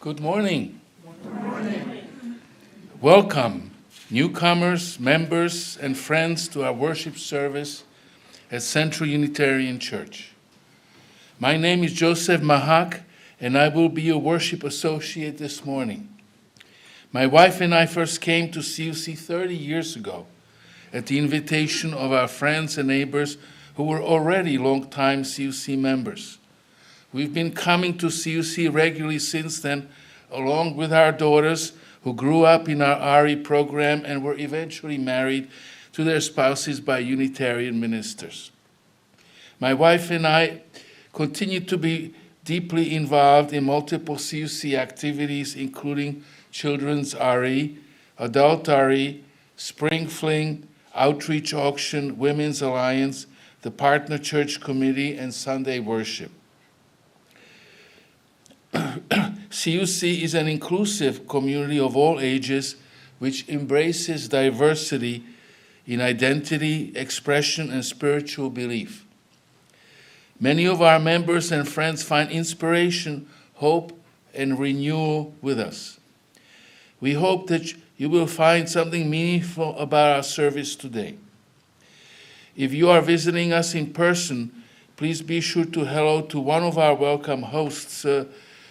Good morning. Welcome, newcomers, members, and friends to our worship service at Central Unitarian Church. My name is Josef Machac, and I will be your worship associate this morning. My wife and I first came to CUC 30 years ago at the invitation of our friends and neighbors who were already long-time CUC members. We've been coming to CUC regularly since then, along with our daughters who grew up in our RE program and were eventually married to their spouses by Unitarian ministers. My wife and I continue to be deeply involved in multiple CUC activities, including Children's RE, Adult RE, Spring Fling, Outreach Auction, Women's Alliance, the Partner Church Committee, and Sunday Worship. CUC is an inclusive community of all ages which embraces diversity in identity, expression, and spiritual belief. Many of our members and friends find inspiration, hope, and renewal with us. We hope that you will find something meaningful about our service today. If you are visiting us in person, please be sure to hello to one of our welcome hosts,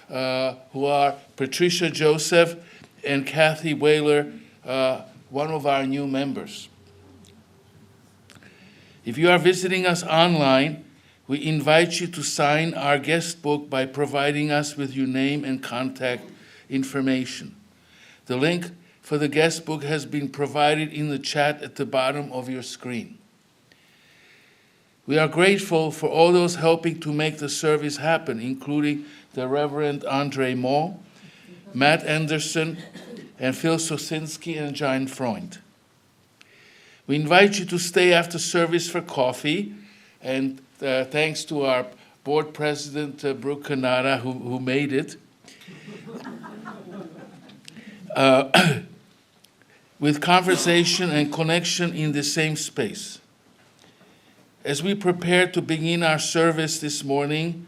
who are Patricia Josef and Kathy Whaler, one of our new members. If you are visiting us online, we invite you to sign our guest book by providing us with your name and contact information. The link for the guest book has been provided in the chat at the bottom of your screen. We are grateful for all those helping to make the service happen, including the Reverend Andrée, Matt Anderson, and Phil Sosinsky and John Freund. We invite you to stay after service for coffee, and thanks to our board president, Brooke Canada, who made it, with conversation and connection in the same space. As we prepare to begin our service this morning,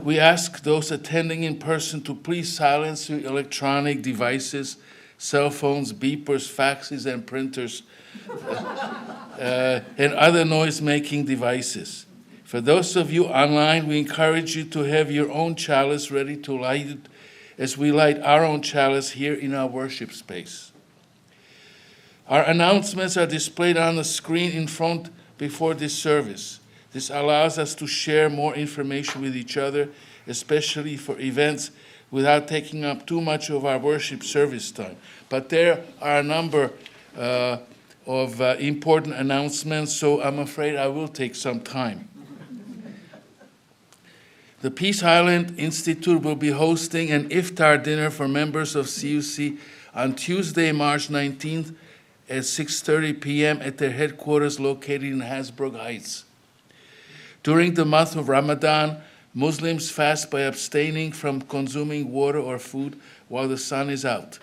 we ask those attending in person to please silence your electronic devices, cell phones, beepers, faxes, and printers, and other noise-making devices. For those of you online, we encourage you to have your own chalice ready to light it as we light our own chalice here in our worship space. Our announcements are displayed on the screen in front before this service. This allows us to share more information with each other, especially for events, without taking up too much of our worship service time. But there are a number of important announcements, so I'm afraid I will take some time. The Peace Island Institute will be hosting an iftar dinner for members of CUC on Tuesday, March 19th at 6:30 p.m. at their headquarters located in Hasbrook Heights. During the month of Ramadan, Muslims fast by abstaining from consuming water or food while the sun is out.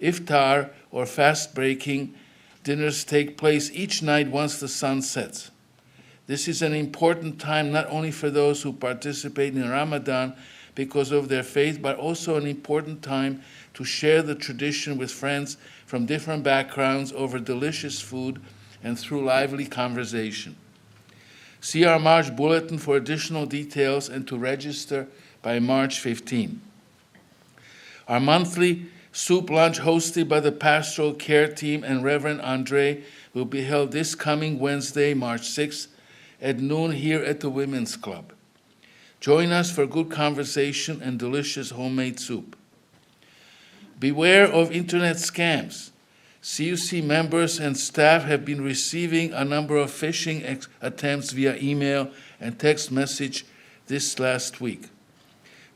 Iftar, or fast-breaking, dinners take place each night once the sun sets. This is an important time not only for those who participate in Ramadan because of their faith, but also an important time to share the tradition with friends from different backgrounds over delicious food and through lively conversation. See our March bulletin for additional details and to register by March 15. Our monthly soup lunch hosted by the Pastoral Care Team and Reverend Andrée will be held this coming Wednesday, March 6th at noon here at the Women's Club. Join us for good conversation and delicious homemade soup. Beware of internet scams. CUC members and staff have been receiving a number of phishing attempts via email and text message this last week.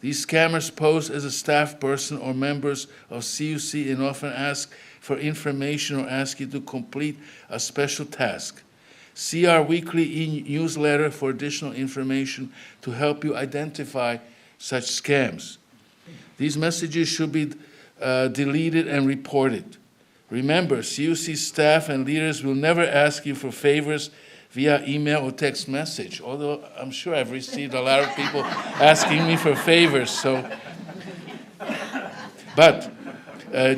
These scammers pose as a staff person or members of CUC and often ask for information or ask you to complete a special task. See our weekly newsletter for additional information to help you identify such scams. These messages should be deleted and reported. Remember, CUC staff and leaders will never ask you for favors via email or text message, although I'm sure I've received a lot of people asking me for favors. But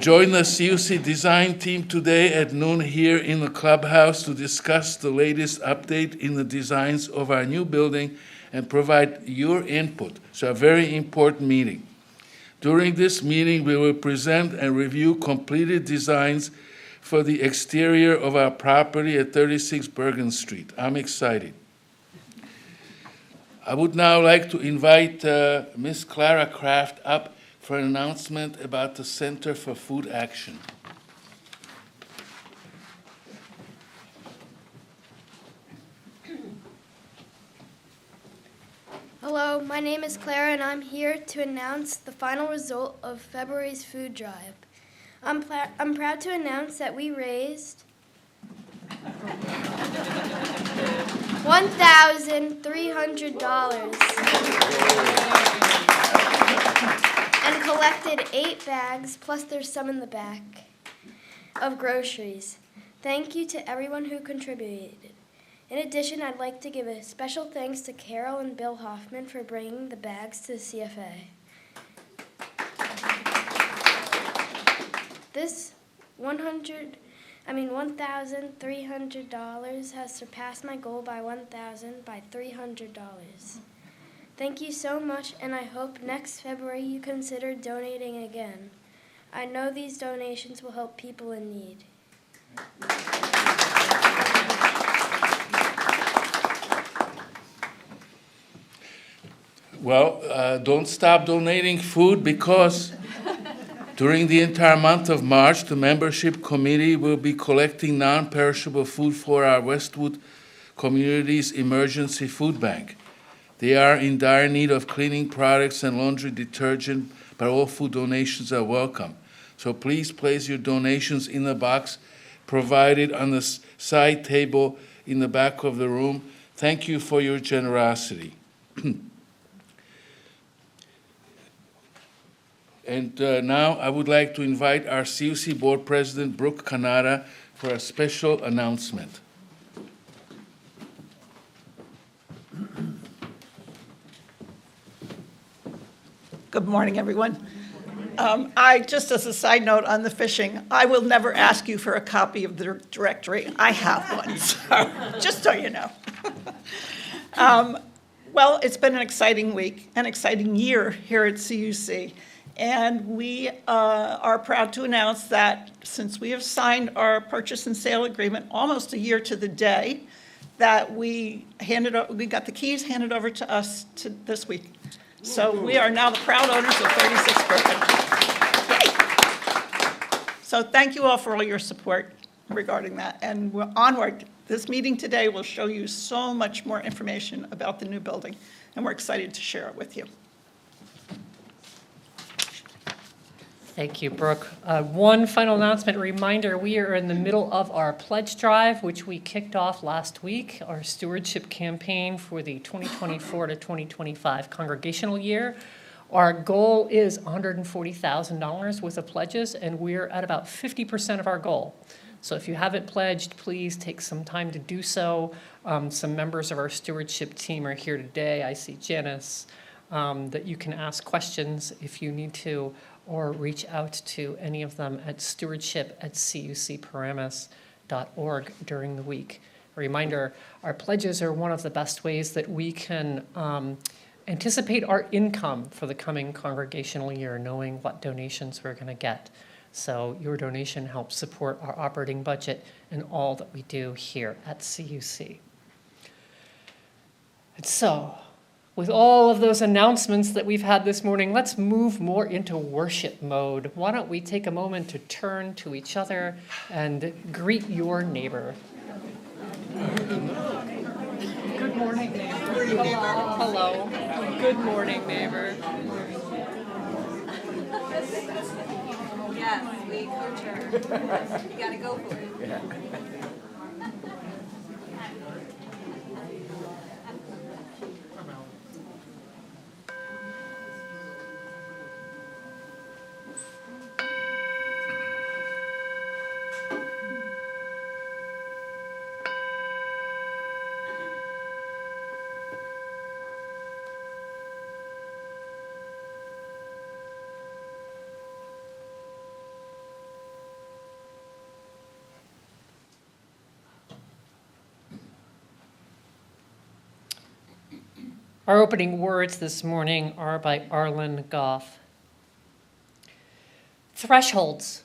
join the CUC design team today at noon here in the clubhouse to discuss the latest update in the designs of our new building and provide your input. So a very important meeting. During this meeting, we will present and review completed designs for the exterior of our property at 36 Bergen Street. I'm excited. I would now like to invite Ms. Clara Kraft up for an announcement about the Center for Food Action. Hello, my name is Clara and I'm here to announce the final result of February's food drive. I'm proud to announce that we raised $1,300 and collected 8 bags, plus there's some in the back, of groceries. Thank you to everyone who contributed. In addition, I'd like to give a special thanks to Carol and Bill Hoffman for bringing the bags to the CFA. This $1,300 has surpassed my goal by $300. Thank you so much, and I hope next February you consider donating again. I know these donations will help people in need. Well, don't stop donating food because during the entire month of March, the membership committee will be collecting non-perishable food for our Westwood Community's emergency food bank. They are in dire need of cleaning products and laundry detergent, but all food donations are welcome. So please place your donations in the box provided on the side table in the back of the room. Thank you for your generosity. And now I would like to invite our CUC Board President, Brooke Canada, for a special announcement. Good morning, everyone. Just as a side note on the fishing, I will never ask you for a copy of the directory. I have one, so just so you know. Well, it's been an exciting week, an exciting year here at CUC. And we are proud to announce that since we have signed our purchase and sale agreement almost a year to the day, that we got the keys handed over to us this week. So we are now the proud owners of 36 Bergen. Yay! So thank you all for all your support regarding that. And we're onward. This meeting today will show you so much more information about the new building, and we're excited to share it with you. Thank you, Brooke. One final announcement, reminder, we are in the middle of our pledge drive, which we kicked off last week, our stewardship campaign for the 2024 to 2025 congregational year. Our goal is $140,000 worth of pledges, and we're at about 50% of our goal. So if you haven't pledged, please take some time to do so. Some members of our stewardship team are here today. I see Janice, that you can ask questions if you need to, or reach out to any of them at stewardship@cucparamus.org during the week. A reminder, our pledges are one of the best ways that we can anticipate our income for the coming congregational year, knowing what donations we're going to get. So your donation helps support our operating budget and all that we do here at CUC. And so, with all of those announcements that we've had this morning, let's move more into worship mode. Why don't we take a moment to turn to each other and greet your neighbor. Good morning, neighbor. Hello. Good morning, neighbor. Yes, we coach her. You gotta go for it. Yeah. Our opening words this morning are by Arlen Goff. Thresholds.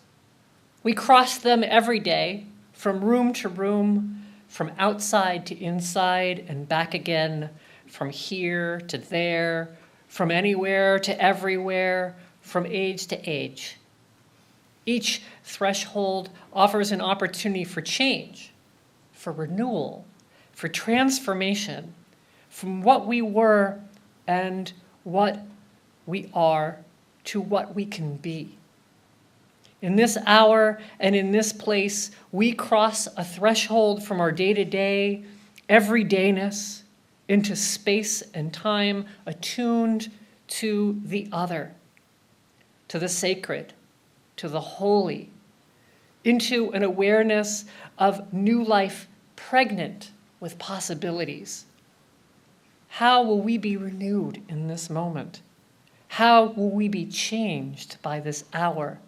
We cross them every day, from room to room, from outside to inside and back again, from here to there, from anywhere to everywhere, from age to age. Each threshold offers an opportunity for change, for renewal, for transformation, from what we were and what we are to what we can be. In this hour and in this place, we cross a threshold from our day-to-day, everydayness, into space and time attuned to the other, to the sacred, to the holy, into an awareness of new life pregnant with possibilities. How will we be renewed in this moment? How will we be changed by this hour?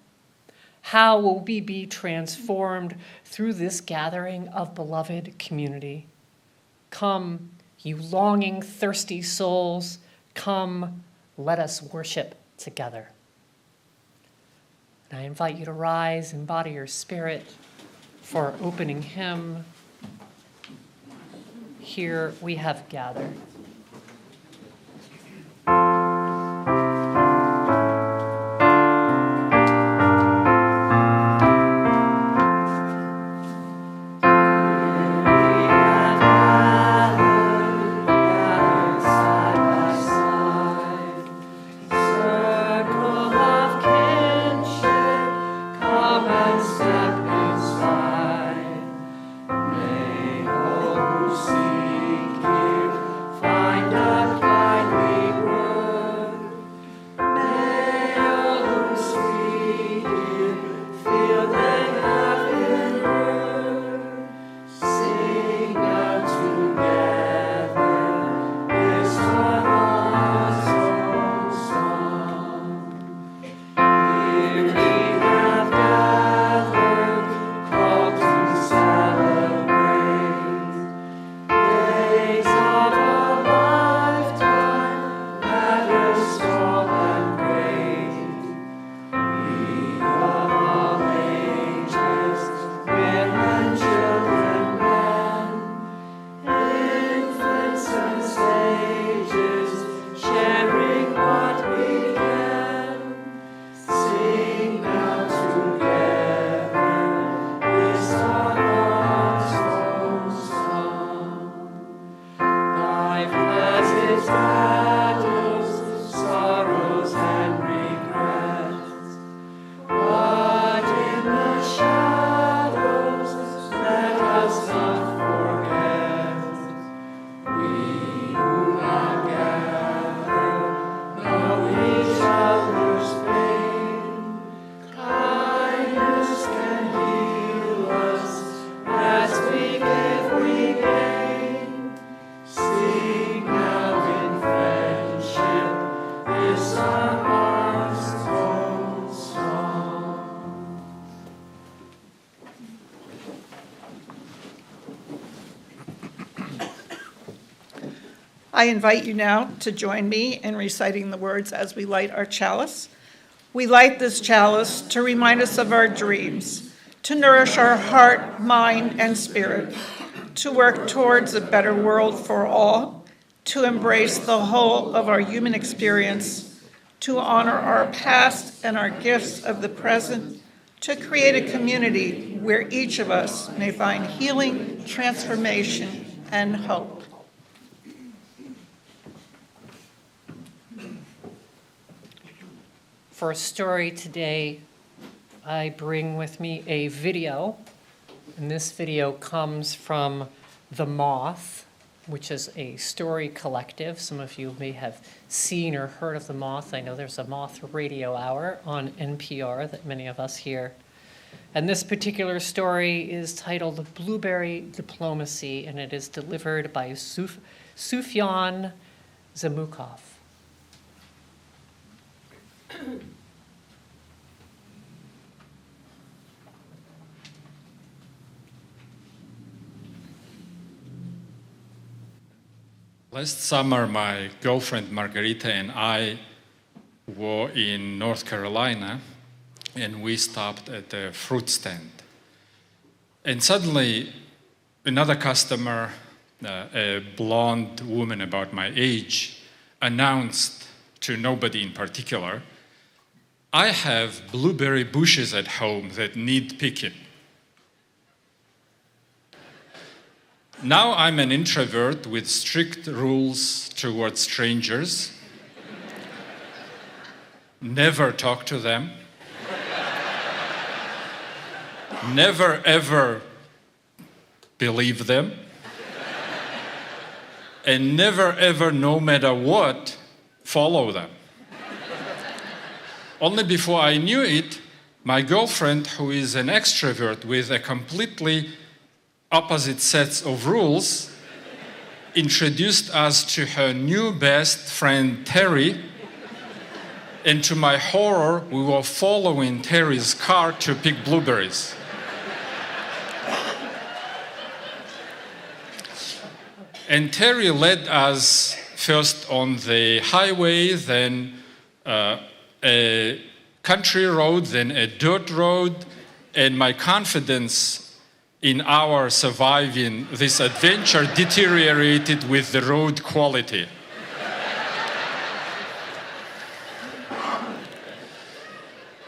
How will we be transformed through this gathering of beloved community? Come, you longing, thirsty souls, come, let us worship together. And I invite you to rise, embody your spirit for our opening hymn. Here we have gathered. I invite you now to join me in reciting the words as we light our chalice. We light this chalice to remind us of our dreams, to nourish our heart, mind, and spirit, to work towards a better world for all, to embrace the whole of our human experience, to honor our past and our gifts of the present, to create a community where each of us may find healing, transformation, and hope. For a story today, I bring with me a video, and this video comes from The Moth, which is a story collective. Some of you may have seen or heard of The Moth. I know there's a Moth radio hour on NPR that many of us hear. And this particular story is titled Blueberry Diplomacy, and it is delivered by Sufyan Zamukov. Last summer, my girlfriend Margarita and I were in North Carolina, and we stopped at a fruit stand. And suddenly, another customer, a blonde woman about my age, announced to nobody in particular, "I have blueberry bushes at home that need picking." Now I'm an introvert with strict rules towards strangers. Never talk to them. Never ever believe them. And never ever, no matter what, follow them. Only before I knew it, my girlfriend, who is an extrovert with a completely opposite sets of rules, introduced us to her new best friend, Terry. And to my horror, we were following Terry's car to pick blueberries. And Terry led us first on the highway, then a country road, then a dirt road, and my confidence in our surviving this adventure deteriorated with the road quality.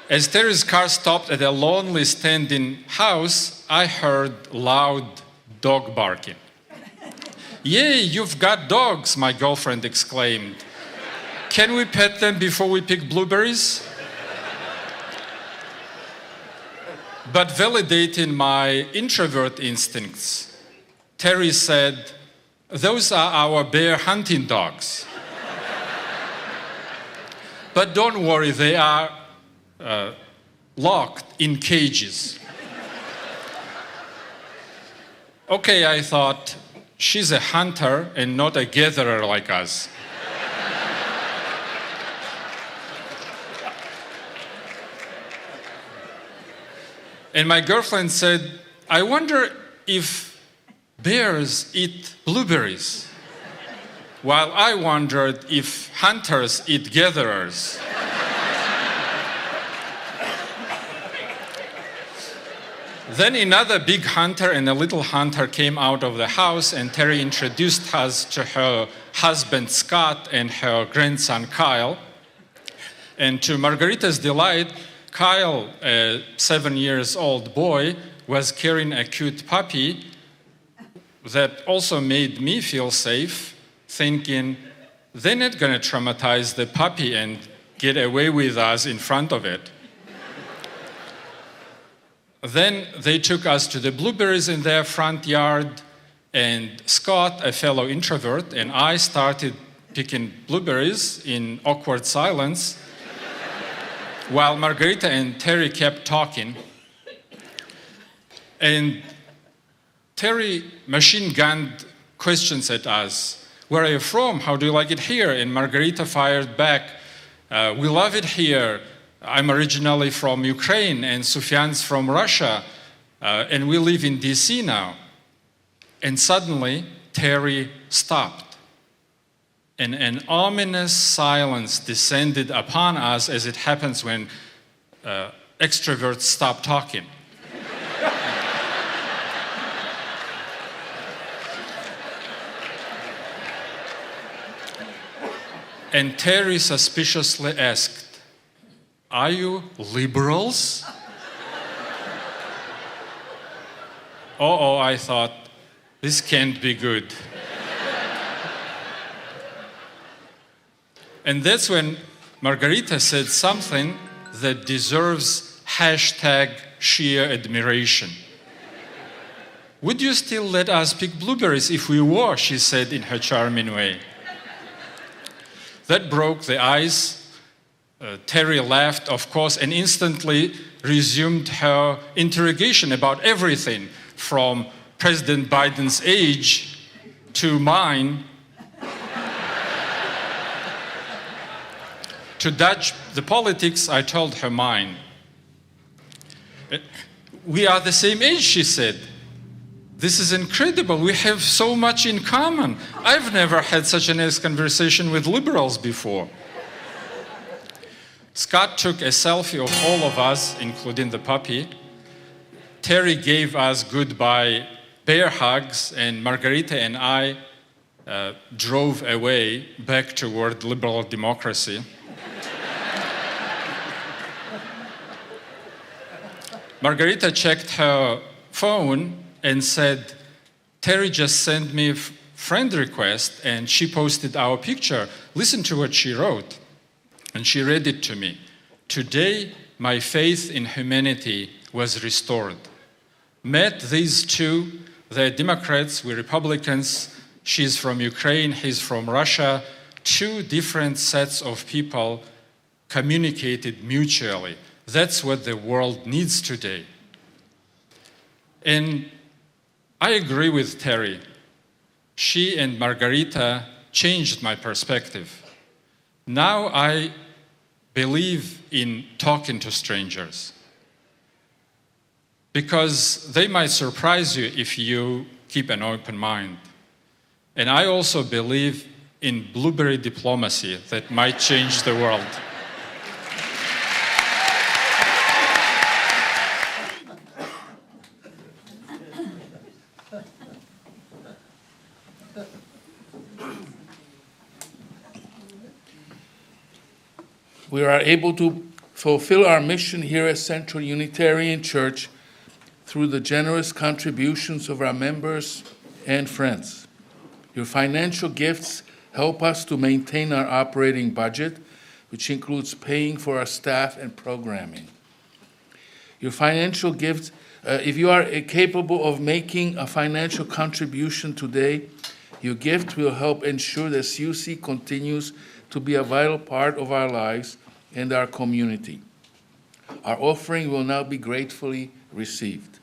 As Terry's car stopped at a lonely standing house, I heard loud dog barking. "Yay, you've got dogs," my girlfriend exclaimed. "Can we pet them before we pick blueberries?" But validating my introvert instincts, Terry said, "Those are our bear hunting dogs. But don't worry, they are locked in cages." Okay, I thought, she's a hunter and not a gatherer like us. And my girlfriend said, "I wonder if bears eat blueberries," while I wondered if hunters eat gatherers. Then another big hunter and a little hunter came out of the house, and Terry introduced us to her husband Scott and her grandson Kyle. And to Margarita's delight, Kyle, a 7-year-old boy, was carrying a cute puppy that also made me feel safe, thinking, they're not going to traumatize the puppy and get away with us in front of it. Then they took us to the blueberries in their front yard, and Scott, a fellow introvert, and I started picking blueberries in awkward silence, while Margarita and Terry kept talking. And Terry machine-gunned questions at us. "Where are you from? How do you like it here?" And Margarita fired back, "We love it here. I'm originally from Ukraine, and Sufyan's from Russia, and we live in DC now." And suddenly, Terry stopped. And an ominous silence descended upon us, as it happens when extroverts stop talking. And Terry suspiciously asked, "Are you liberals?" Oh, I thought, this can't be good. And that's when Margarita said something that deserves #sheer admiration. "Would you still let us pick blueberries if we were?" she said in her charming way. That broke the ice. Terry laughed, of course, and instantly resumed her interrogation about everything, from President Biden's age to mine. To dodge the politics, I told her mine. "We are the same age," she said. This is incredible. We have so much in common. I've never had such a nice conversation with liberals before. Scott took a selfie of all of us, including the puppy. Terry gave us goodbye bear hugs, and Margarita and I drove away back toward liberal democracy. Margarita checked her phone and said, Terry just sent me a friend request and she posted our picture. Listen to what she wrote. And she read it to me. Today, my faith in humanity was restored. Met these two, they're Democrats, we're Republicans. She's from Ukraine, he's from Russia. Two different sets of people communicated mutually. That's what the world needs today. And I agree with Terry. She and Margarita changed my perspective. Now I believe in talking to strangers because they might surprise you if you keep an open mind. And I also believe in blueberry diplomacy that might change the world. We are able to fulfill our mission here at Central Unitarian Church through the generous contributions of our members and friends. Your financial gifts help us to maintain our operating budget, which includes paying for our staff and programming. Your financial gifts, if you are capable of making a financial contribution today, your gift will help ensure that CUC continues to be a vital part of our lives and our community. Our offering will now be gratefully received.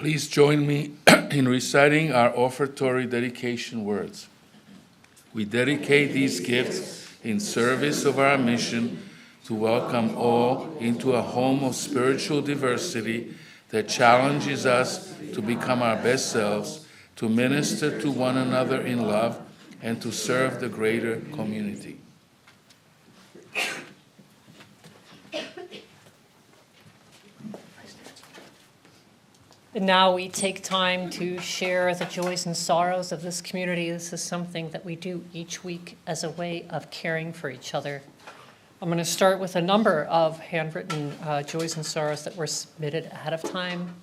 Please join me in reciting our offertory dedication words. We dedicate these gifts in service of our mission to welcome all into a home of spiritual diversity that challenges us to become our best selves, to minister to one another in love, and to serve the greater community. And now we take time to share the joys and sorrows of this community. This is something that we do each week as a way of caring for each other. I'm going to start with a number of handwritten joys and sorrows that were submitted ahead of time.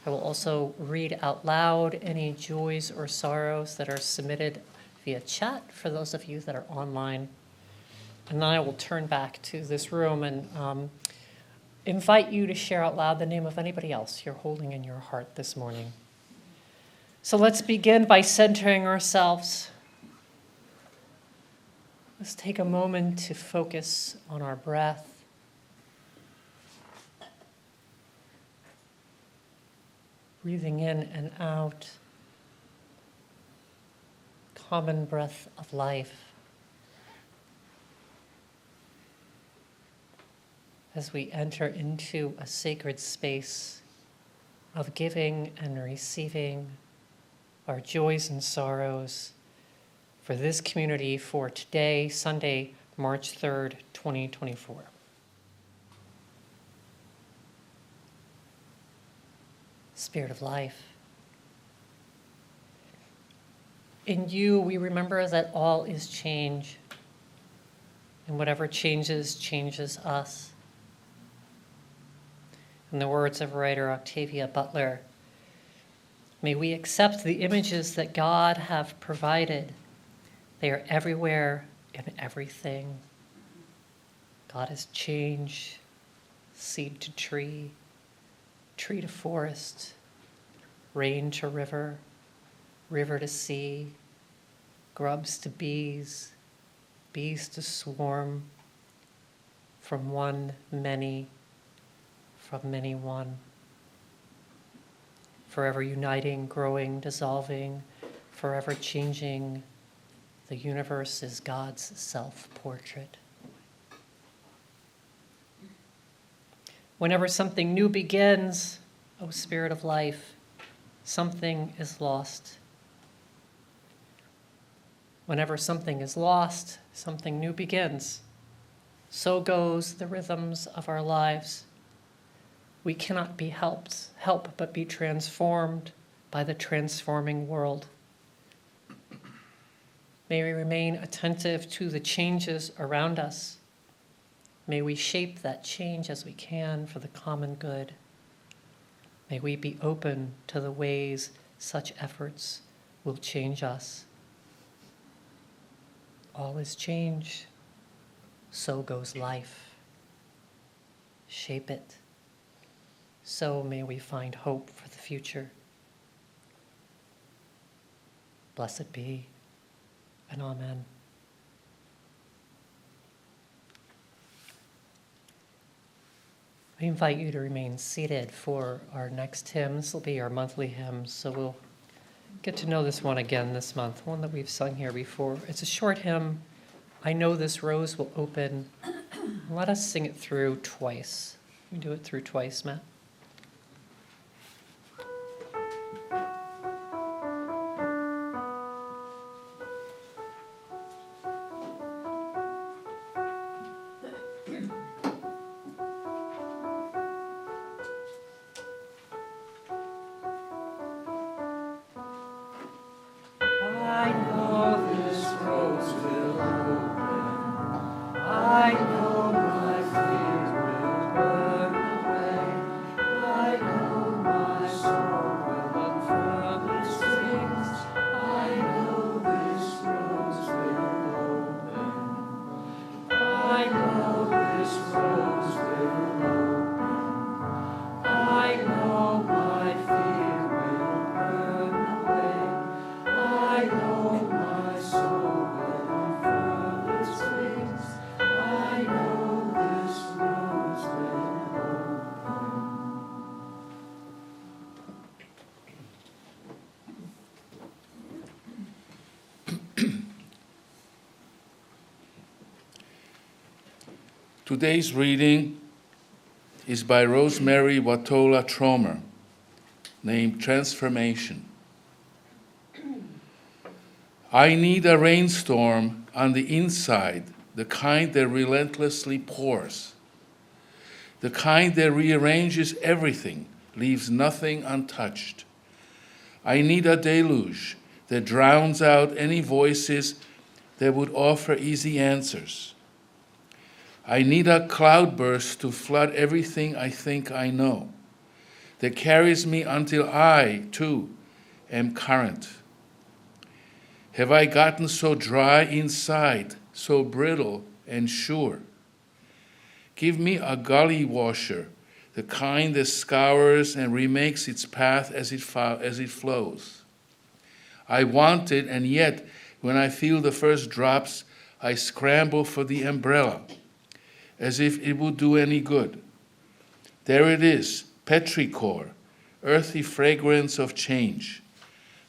I will also read out loud any joys or sorrows that are submitted via chat for those of you that are online. And then I will turn back to this room and invite you to share out loud the name of anybody else you're holding in your heart this morning. So let's begin by centering ourselves. Let's take a moment to focus on our breath. Breathing in and out. Common breath of life. As we enter into a sacred space of giving and receiving our joys and sorrows for this community for today, Sunday, March 3rd, 2024. Spirit of life. In you, we remember that all is change, and whatever changes, changes us. In the words of writer Octavia Butler, may we accept the images that God have provided. They are everywhere in everything. God is change, seed to tree, tree to forest, rain to river, river to sea, grubs to bees, bees to swarm, from one, many, from many one, forever uniting, growing, dissolving, forever changing. The universe is God's self-portrait. Whenever something new begins, O Spirit of life, something is lost. Whenever something is lost, something new begins. So goes the rhythms of our lives. We cannot be help but be transformed by the transforming world. May we remain attentive to the changes around us. May we shape that change as we can for the common good. May we be open to the ways such efforts will change us. All is change, so goes life. Shape it. So may we find hope for the future. Blessed be, and amen. I invite you to remain seated for our next hymn. This will be our monthly hymn, so we'll get to know this one again this month, one that we've sung here before. It's a short hymn. I know this rose will open. Let us sing it through twice. We do it through twice, Matt. Today's reading is by Rosemary Watola Tromer, named Transformation. I need a rainstorm on the inside, the kind that relentlessly pours, the kind that rearranges everything, leaves nothing untouched. I need a deluge that drowns out any voices that would offer easy answers. I need a cloudburst to flood everything I think I know, that carries me until I, too, am current. Have I gotten so dry inside, so brittle and sure? Give me a gully washer, the kind that scours and remakes its path as it flows. I want it, and yet, when I feel the first drops, I scramble for the umbrella, as if it would do any good. There it is, petrichor, earthy fragrance of change.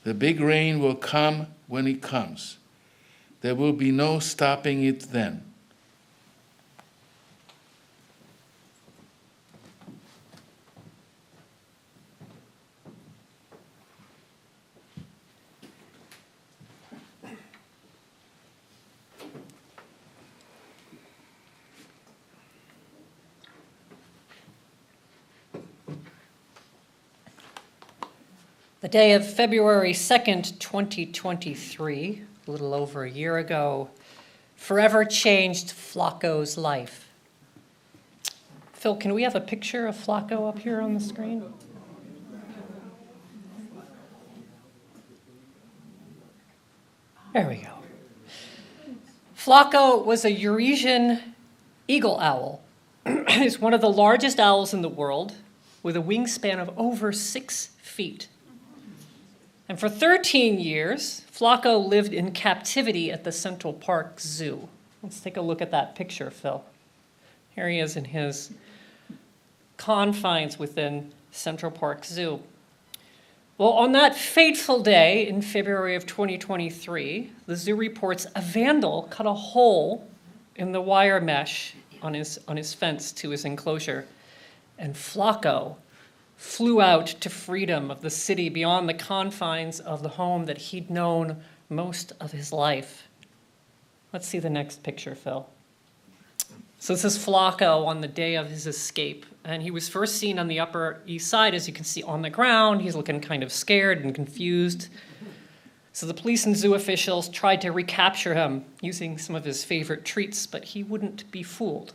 The big rain will come when it comes. There will be no stopping it then. The day of February 2nd, 2023, a little over a year ago, forever changed Flacco's life. Phil, can we have a picture of Flacco up here on the screen? There we go. Flacco was a Eurasian eagle owl. He's one of the largest owls in the world, with a wingspan of over 6 feet. And for 13 years, Flacco lived in captivity at the Central Park Zoo. Let's take a look at that picture, Phil. Here he is in his confines within Central Park Zoo. Well, on that fateful day in February of 2023, the zoo reports a vandal cut a hole in the wire mesh on his fence to his enclosure, and Flacco flew out to freedom of the city beyond the confines of the home that he'd known most of his life. Let's see the next picture, Phil. So this is Flacco on the day of his escape, and he was first seen on the Upper East Side, as you can see on the ground. He's looking kind of scared and confused. So the police and zoo officials tried to recapture him using some of his favorite treats, but he wouldn't be fooled.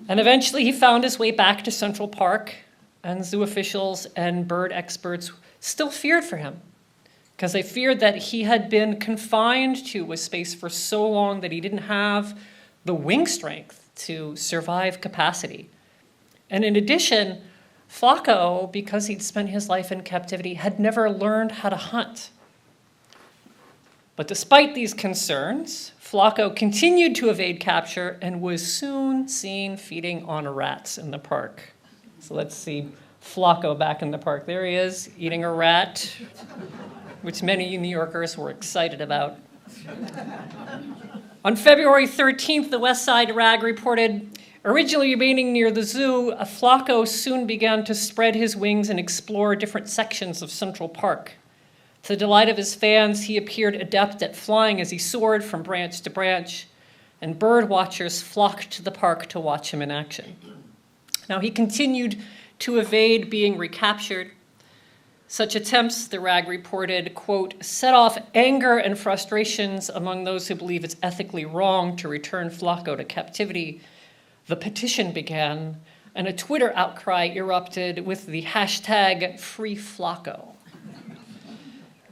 And eventually he found his way back to Central Park, and zoo officials and bird experts still feared for him because they feared that he had been confined to a space for so long that he didn't have the wing strength to survive capacity. And in addition, Flacco, because he'd spent his life in captivity, had never learned how to hunt. But despite these concerns, Flacco continued to evade capture and was soon seen feeding on rats in the park. So let's see Flacco back in the park. There he is, eating a rat, which many New Yorkers were excited about. On February 13th, the West Side Rag reported, originally remaining near the zoo, Flacco soon began to spread his wings and explore different sections of Central Park. To the delight of his fans, he appeared adept at flying as he soared from branch to branch, and bird watchers flocked to the park to watch him in action. Now, he continued to evade being recaptured. Such attempts, the Rag reported, quote, set off anger and frustrations among those who believe it's ethically wrong to return Flacco to captivity. The petition began, and a Twitter outcry erupted with the hashtag #FreeFlacco.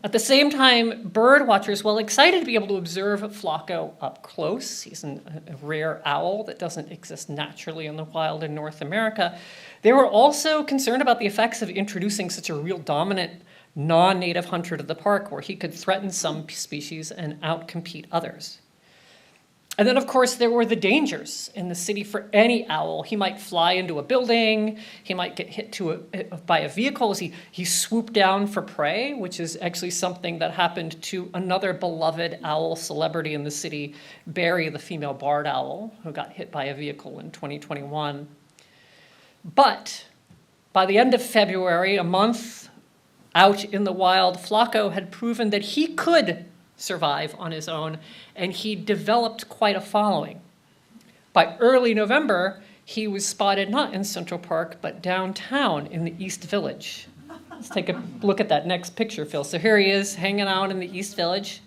At the same time, bird watchers, while excited to be able to observe Flacco up close, he's a rare owl that doesn't exist naturally in the wild in North America, they were also concerned about the effects of introducing such a real dominant non-native hunter to the park, where he could threaten some species and outcompete others. And then, of course, there were the dangers in the city for any owl. He might fly into a building. He might get hit by a vehicle as he swooped down for prey, which is actually something that happened to another beloved owl celebrity in the city, Barry, the female barred owl, who got hit by a vehicle in 2021. But by the end of February, a month out in the wild, Flacco had proven that he could survive on his own, and he developed quite a following. By early November, he was spotted not in Central Park, but downtown in the East Village. Let's take a look at that next picture, Phil. So here he is hanging out in the East Village.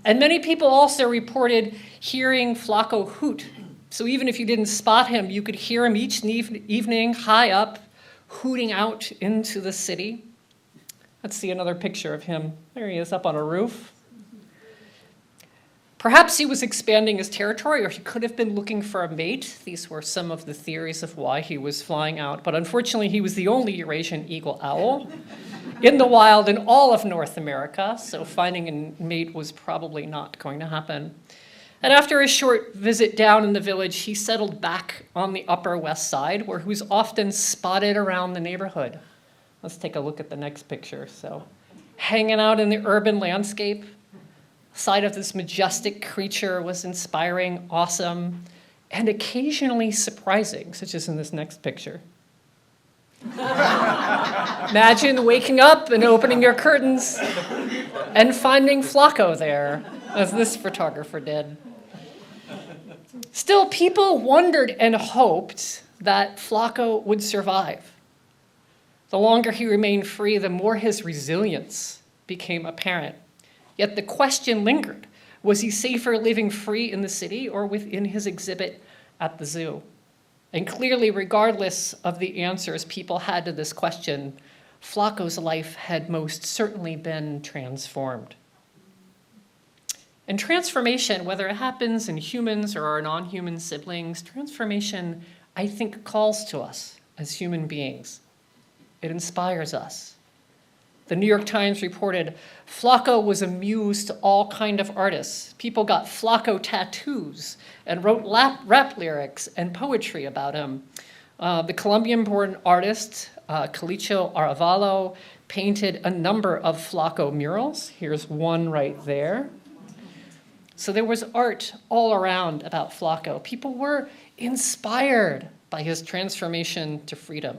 And many people also reported hearing Flacco hoot. So even if you didn't spot him, you could hear him each evening high up, hooting out into the city. Let's see another picture of him. There he is up on a roof. Perhaps he was expanding his territory, or he could have been looking for a mate. These were some of the theories of why he was flying out. But unfortunately, he was the only Eurasian eagle owl in the wild in all of North America, so finding a mate was probably not going to happen. And after a short visit down in the village, he settled back on the Upper West Side, where he was often spotted around the neighborhood. Let's take a look at the next picture. So, hanging out in the urban landscape, sight of this majestic creature was inspiring, awesome, and occasionally surprising, such as in this next picture. Imagine waking up and opening your curtains and finding Flacco there, as this photographer did. Still, people wondered and hoped that Flacco would survive. The longer he remained free, the more his resilience became apparent. Yet the question lingered, was he safer living free in the city or within his exhibit at the zoo? And clearly, regardless of the answers people had to this question, Flacco's life had most certainly been transformed. And transformation, whether it happens in humans or our non-human siblings, transformation, I think, calls to us as human beings. It inspires us. The New York Times reported, Flacco was a muse to all kind of artists. People got Flacco tattoos and wrote rap lyrics and poetry about him. The Colombian-born artist, Calicho Arevalo, painted a number of Flacco murals. Here's one right there. So there was art all around about Flacco. People were inspired by his transformation to freedom.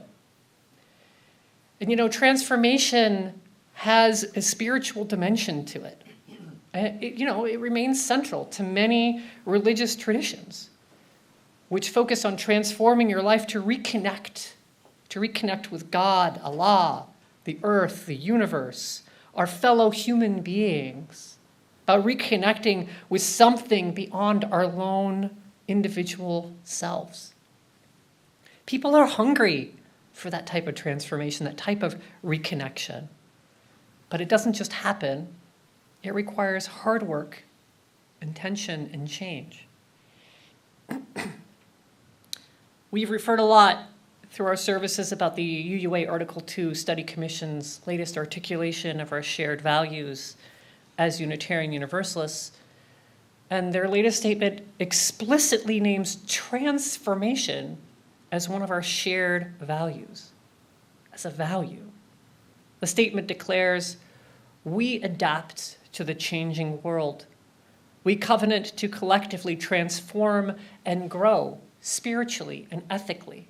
And you know, transformation has a spiritual dimension to it. It remains central to many religious traditions, which focus on transforming your life to reconnect with God, Allah, the earth, the universe, our fellow human beings, about reconnecting with something beyond our lone individual selves. People are hungry for that type of transformation, that type of reconnection. But it doesn't just happen. It requires hard work, intention, and change. We've referred a lot through our services about the UUA Article 2 Study Commission's latest articulation of our shared values as Unitarian Universalists. And their latest statement explicitly names transformation as one of our shared values, as a value. The statement declares, we adapt to the changing world. We covenant to collectively transform and grow spiritually and ethically.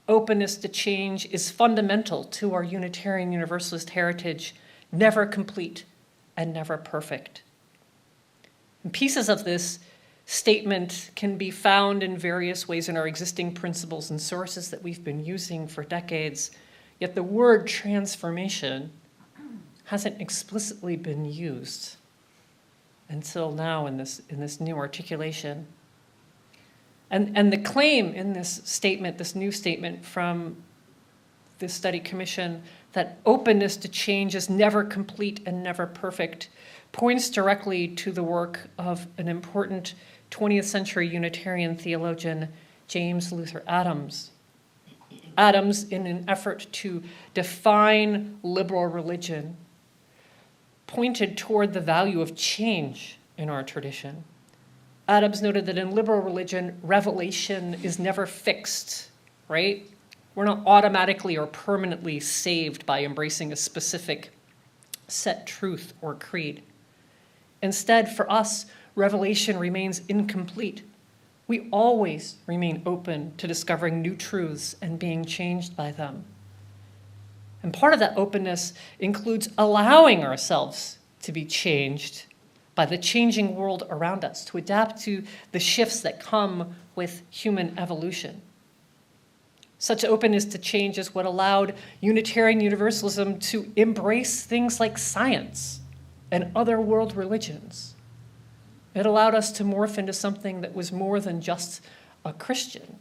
Openness to change is fundamental to our Unitarian Universalist heritage, never complete and never perfect. And pieces of this statement can be found in various ways in our existing principles and sources that we've been using for decades, yet the word transformation hasn't explicitly been used until now in this new articulation. And the claim in this statement, this new statement from this study commission, that openness to change is never complete and never perfect, points directly to the work of an important 20th century Unitarian theologian, James Luther Adams. Adams, in an effort to define liberal religion, pointed toward the value of change in our tradition. Adams noted that in liberal religion, revelation is never fixed, right? We're not automatically or permanently saved by embracing a specific set truth or creed. Instead, for us, revelation remains incomplete. We always remain open to discovering new truths and being changed by them. And part of that openness includes allowing ourselves to be changed by the changing world around us, to adapt to the shifts that come with human evolution. Such openness to change is what allowed Unitarian Universalism to embrace things like science and other world religions. It allowed us to morph into something that was more than just a Christian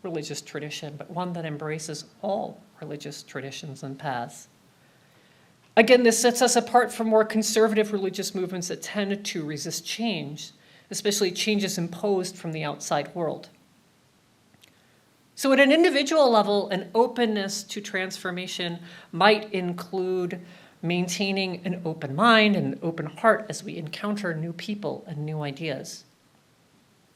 religious tradition, but one that embraces all religious traditions and paths. Again, this sets us apart from more conservative religious movements that tend to resist change, especially changes imposed from the outside world. So at an individual level, an openness to transformation might include maintaining an open mind and an open heart as we encounter new people and new ideas.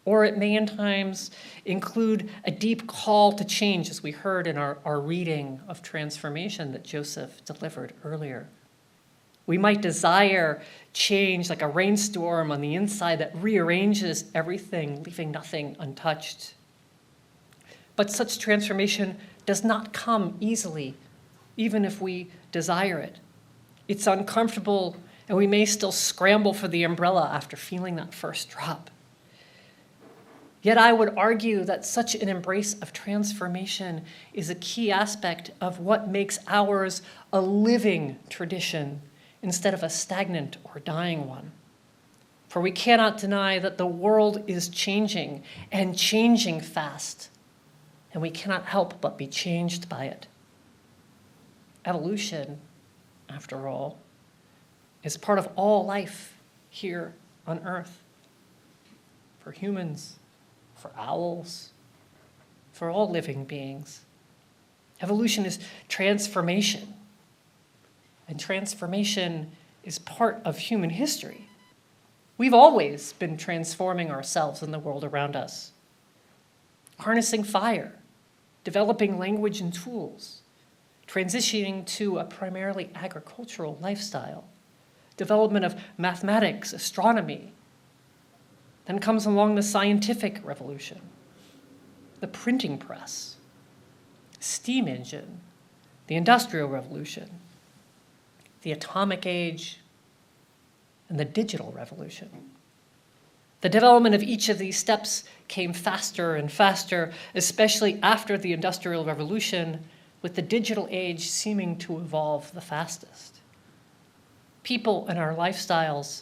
Or it may in times include a deep call to change, as we heard in our reading of transformation that Josef delivered earlier. We might desire change like a rainstorm on the inside that rearranges everything, leaving nothing untouched. But such transformation does not come easily, even if we desire it. It's uncomfortable, and we may still scramble for the umbrella after feeling that first drop. Yet I would argue that such an embrace of transformation is a key aspect of what makes ours a living tradition instead of a stagnant or dying one. For we cannot deny that the world is changing and changing fast, and we cannot help but be changed by it. Evolution, after all, is part of all life here on Earth. For humans, for owls, for all living beings. Evolution is transformation. And transformation is part of human history. We've always been transforming ourselves and the world around us. Harnessing fire, developing language and tools, transitioning to a primarily agricultural lifestyle, development of mathematics, astronomy. Then comes along the scientific revolution, the printing press, steam engine, the industrial revolution, the atomic age, and the digital revolution. The development of each of these steps came faster and faster, especially after the Industrial Revolution, with the digital age seeming to evolve the fastest. People and our lifestyles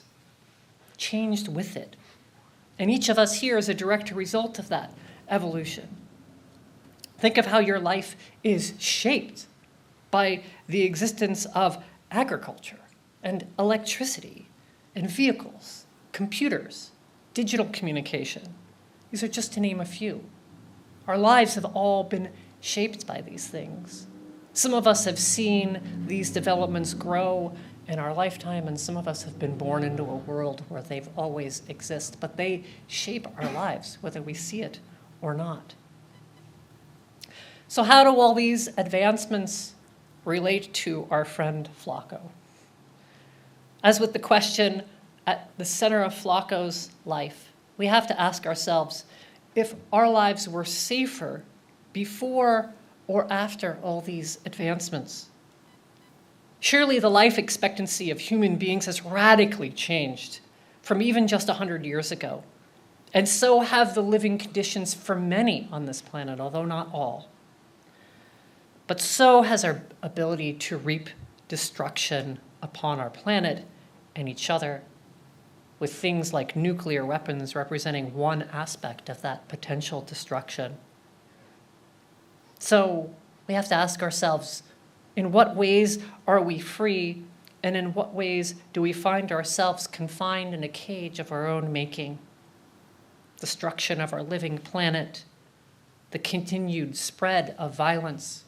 changed with it. And each of us here is a direct result of that evolution. Think of how your life is shaped by the existence of agriculture and electricity and vehicles, computers, digital communication. These are just to name a few. Our lives have all been shaped by these things. Some of us have seen these developments grow in our lifetime, and some of us have been born into a world where they've always existed, but they shape our lives, whether we see it or not. So how do all these advancements relate to our friend Flacco? As with the question at the center of Flacco's life, we have to ask ourselves if our lives were safer before or after all these advancements. Surely the life expectancy of human beings has radically changed from even just 100 years ago. And so have the living conditions for many on this planet, although not all. But so has our ability to reap destruction upon our planet and each other, with things like nuclear weapons representing one aspect of that potential destruction. So we have to ask ourselves, in what ways are we free, and in what ways do we find ourselves confined in a cage of our own making? Destruction of our living planet, the continued spread of violence,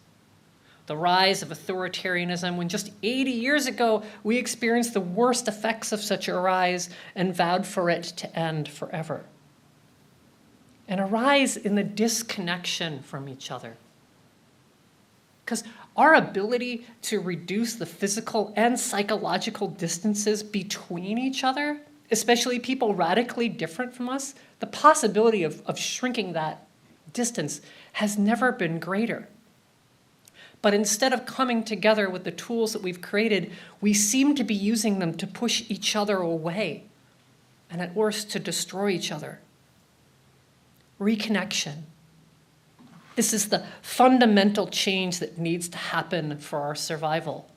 the rise of authoritarianism, when just 80 years ago we experienced the worst effects of such a rise and vowed for it to end forever. and arise in the disconnection from each other. Because our ability to reduce the physical and psychological distances between each other, especially people radically different from us, the possibility of shrinking that distance has never been greater. But instead of coming together with the tools that we've created, we seem to be using them to push each other away, and at worst, to destroy each other. Reconnection. This is the fundamental change that needs to happen for our survival.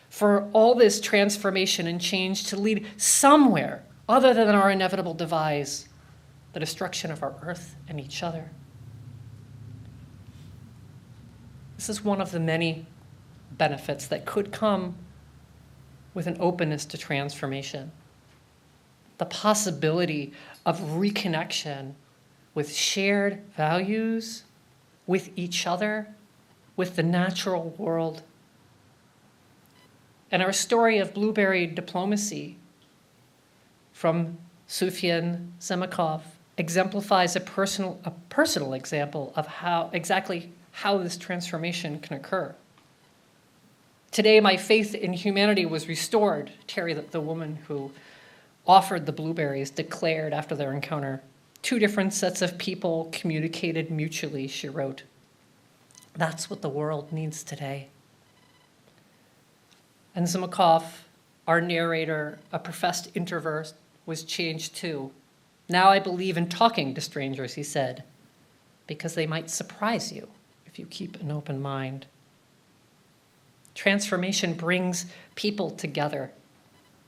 For all this transformation and change to lead somewhere other than our inevitable demise, the destruction of our earth and each other. This is one of the many benefits that could come with an openness to transformation. The possibility of reconnection with shared values, with each other, with the natural world. And our story of blueberry diplomacy from Sufjan Zemachov exemplifies a personal example of how this transformation can occur. Today, my faith in humanity was restored, Terry, the woman who offered the blueberries, declared after their encounter. 2 different sets of people communicated mutually, she wrote. That's what the world needs today. And Zemachov, our narrator, a professed introvert, was changed too. Now I believe in talking to strangers, he said, because they might surprise you if you keep an open mind. Transformation brings people together.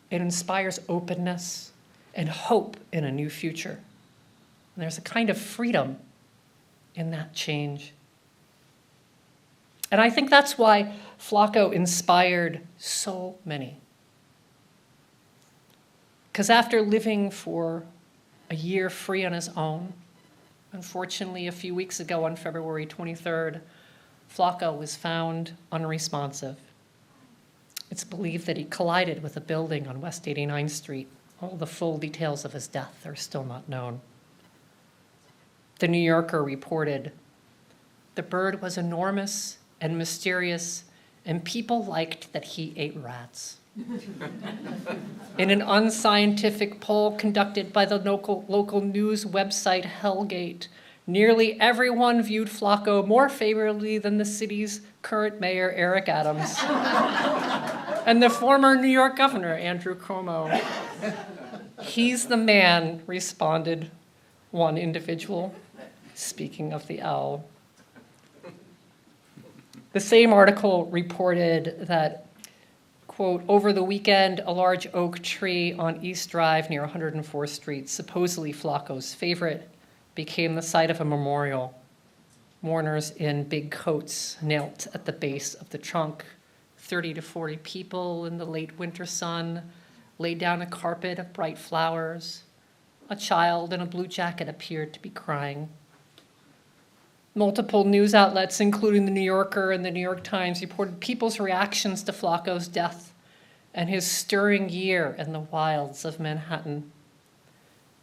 It inspires openness and hope in a new future. And there's a kind of freedom in that change. And I think that's why Flacco inspired so many. Because after living for a year free on his own, unfortunately, a few weeks ago on February 23rd, Flacco was found unresponsive. It's believed that he collided with a building on West 89th Street. All the full details of his death are still not known. The New Yorker reported, "The bird was enormous and mysterious, and people liked that he ate rats." In an unscientific poll conducted by the local news website Hellgate, nearly everyone viewed Flacco more favorably than the city's current mayor, Eric Adams, and the former New York governor, Andrew Cuomo. "He's the man," responded one individual, speaking of the owl. The same article reported that, quote, "Over the weekend, a large oak tree on East Drive near 104th Street, supposedly Flacco's favorite, became the site of a memorial. Mourners in big coats knelt at the base of the trunk. 30 to 40 people in the late winter sun laid down a carpet of bright flowers. A child in a blue jacket appeared to be crying." Multiple news outlets, including the New Yorker and the New York Times, reported people's reactions to Flacco's death and his stirring year in the wilds of Manhattan.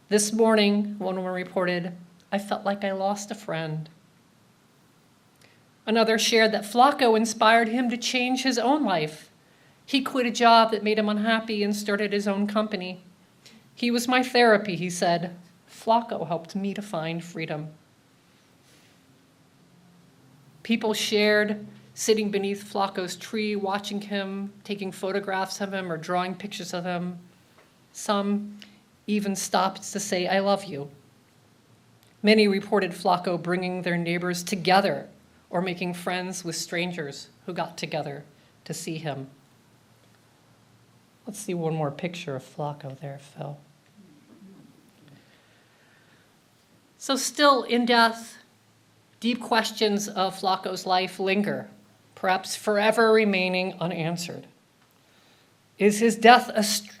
"This morning," one woman reported, "I felt like I lost a friend." Another shared that Flacco inspired him to change his own life. "He quit a job that made him unhappy and started his own company. He was my therapy," he said. "Flacco helped me to find freedom." People shared sitting beneath Flacco's tree, watching him, taking photographs of him or drawing pictures of him. Some even stopped to say, "I love you." Many reported Flacco bringing their neighbors together or making friends with strangers who got together to see him. Let's see one more picture of Flacco there, Phil. So still in death, deep questions of Flacco's life linger, perhaps forever remaining unanswered. Is his death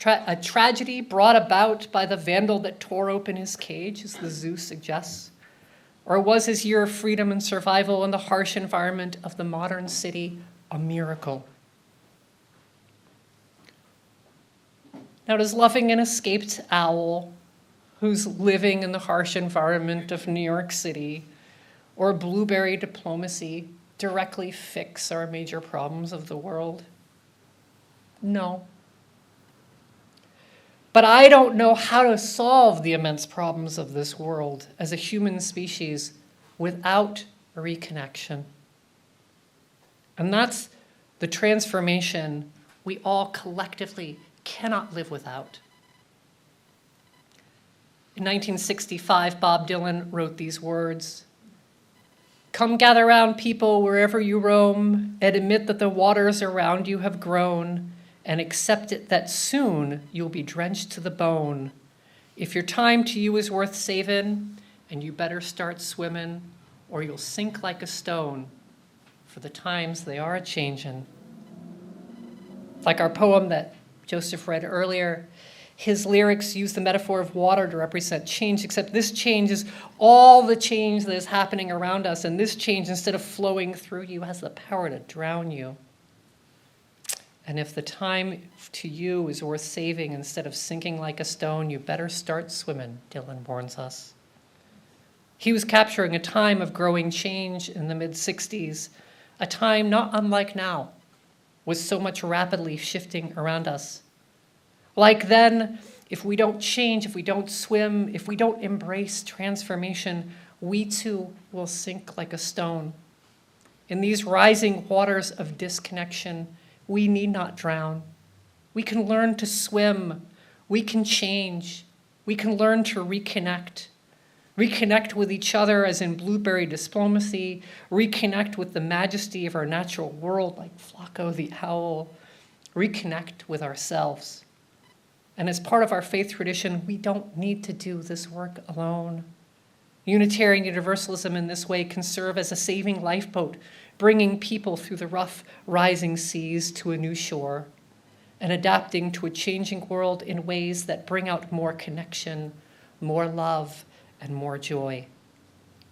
a tragedy brought about by the vandal that tore open his cage, as the zoo suggests? Or was his year of freedom and survival in the harsh environment of the modern city a miracle? Now, does loving an escaped owl who's living in the harsh environment of New York City or blueberry diplomacy directly fix our major problems of the world? No. But I don't know how to solve the immense problems of this world as a human species without a reconnection. And that's the transformation we all collectively cannot live without. In 1965, Bob Dylan wrote these words: "Come gather round, people, wherever you roam, and admit that the waters around you have grown, and accept it that soon you'll be drenched to the bone. If your time to you is worth saving, and you better start swimming, or you'll sink like a stone, for the times they are a-changin'." Like our poem that Josef read earlier, his lyrics use the metaphor of water to represent change, except this change is all the change that is happening around us, and this change, instead of flowing through you, has the power to drown you. And if the time to you is worth saving instead of sinking like a stone, you better start swimming, Dylan warns us. He was capturing a time of growing change in the mid-60s, a time not unlike now, with so much rapidly shifting around us. Like then, if we don't change, if we don't swim, if we don't embrace transformation, we too will sink like a stone. In these rising waters of disconnection, we need not drown. We can learn to swim. We can change. We can learn to reconnect. Reconnect with each other as in blueberry diplomacy. Reconnect with the majesty of our natural world like Flacco the owl. Reconnect with ourselves. And as part of our faith tradition, we don't need to do this work alone. Unitarian Universalism in this way can serve as a saving lifeboat, bringing people through the rough, rising seas to a new shore, and adapting to a changing world in ways that bring out more connection, more love, and more joy.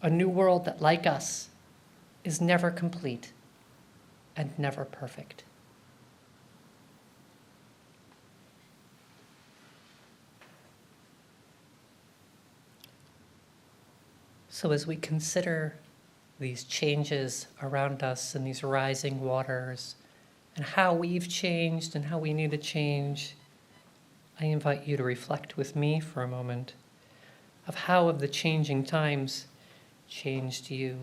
A new world that, like us, is never complete and never perfect. So as we consider these changes around us and these rising waters and how we've changed and how we need to change, I invite you to reflect with me for a moment of how have the changing times changed you.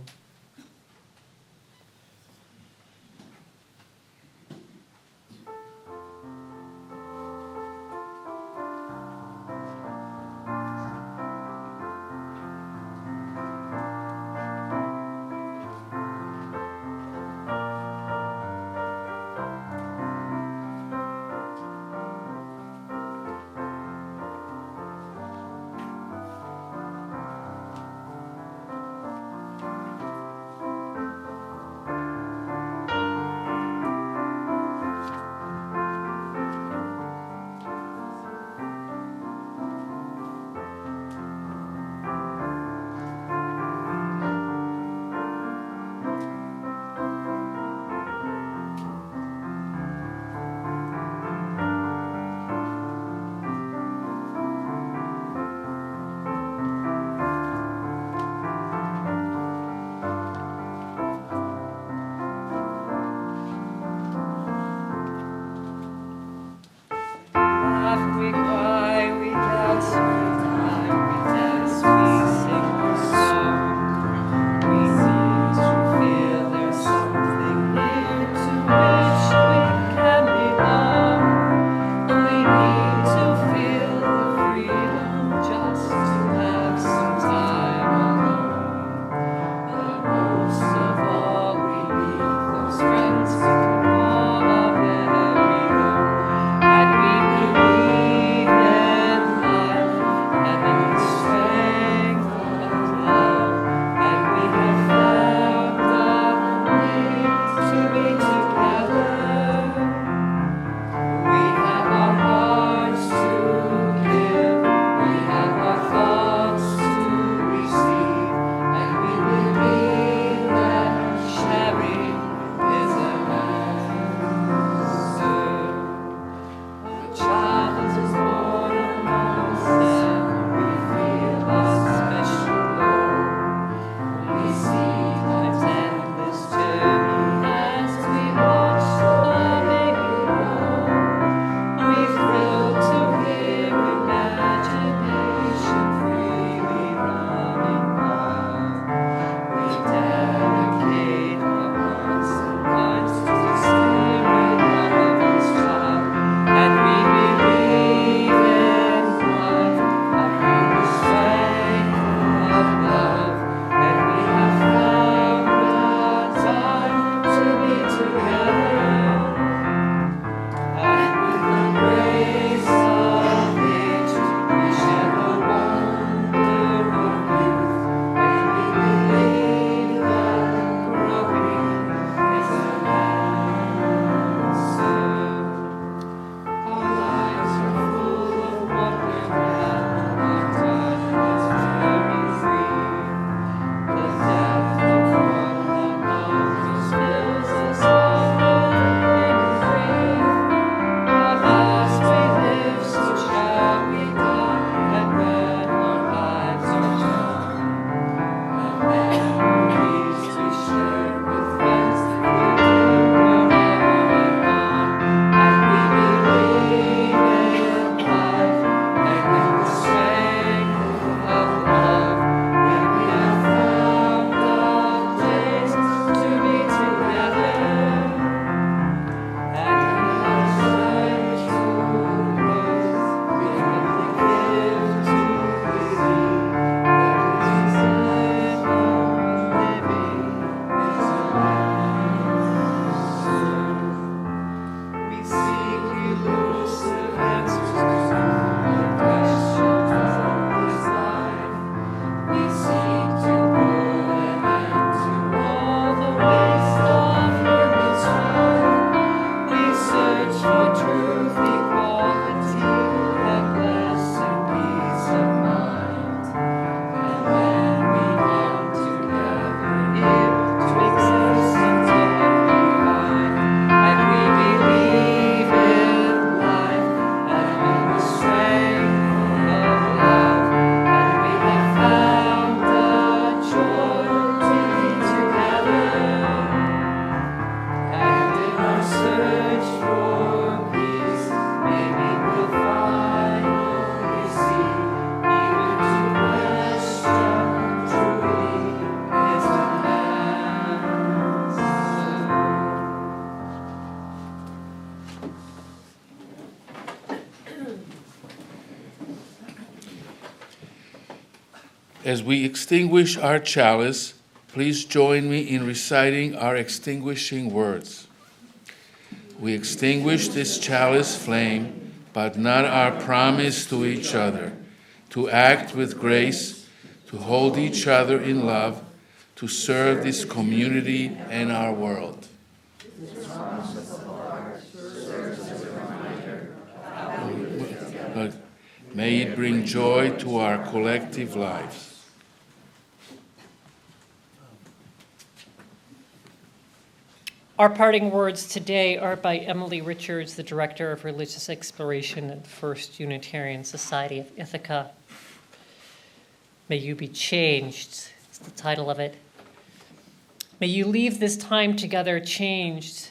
As we extinguish our chalice, please join me in reciting our extinguishing words. We extinguish this chalice flame, but not our promise to each other, to act with grace, to hold each other in love, to serve this community and our world. May it bring joy to our collective lives. Our parting words today are by Emily Richards, the Director of Religious Exploration at First Unitarian Society of Ithaca. May you be changed, is the title of it. May you leave this time together changed.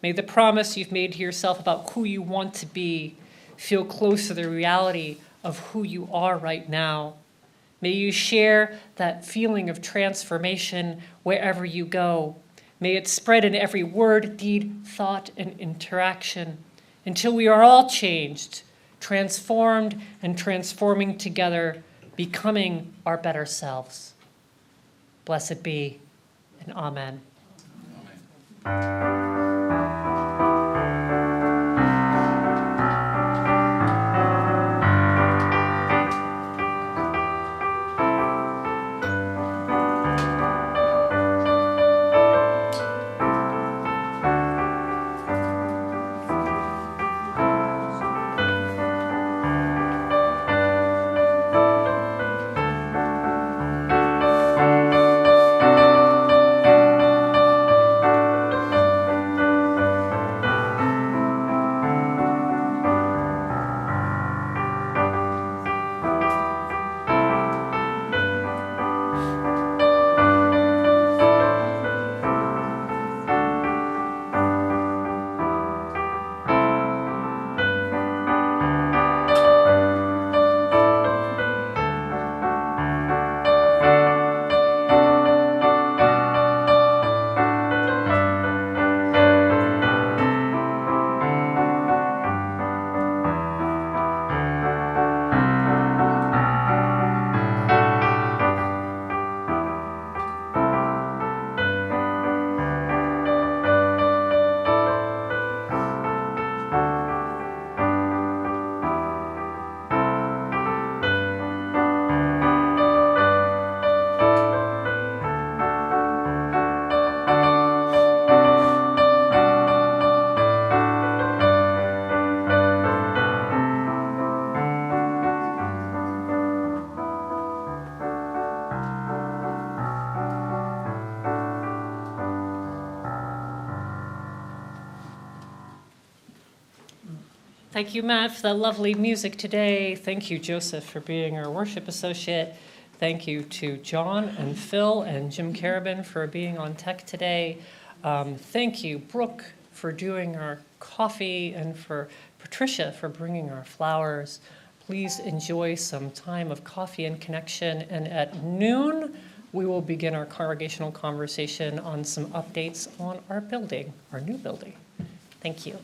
May the promise you've made to yourself about who you want to be feel close to the reality of who you are right now. May you share that feeling of transformation wherever you go. May it spread in every word, deed, thought, and interaction until we are all changed, transformed, and transforming together, becoming our better selves. Blessed be, and amen. Thank you, Matt, for that lovely music today. Thank you, Josef, for being our worship associate. Thank you to John and Phil and Jim Carabin for being on tech today. Thank you, Brooke, for doing our coffee, and for Patricia for bringing our flowers. Please enjoy some time of coffee and connection. And at noon, we will begin our congregational conversation on some updates on our building, our new building. Thank you.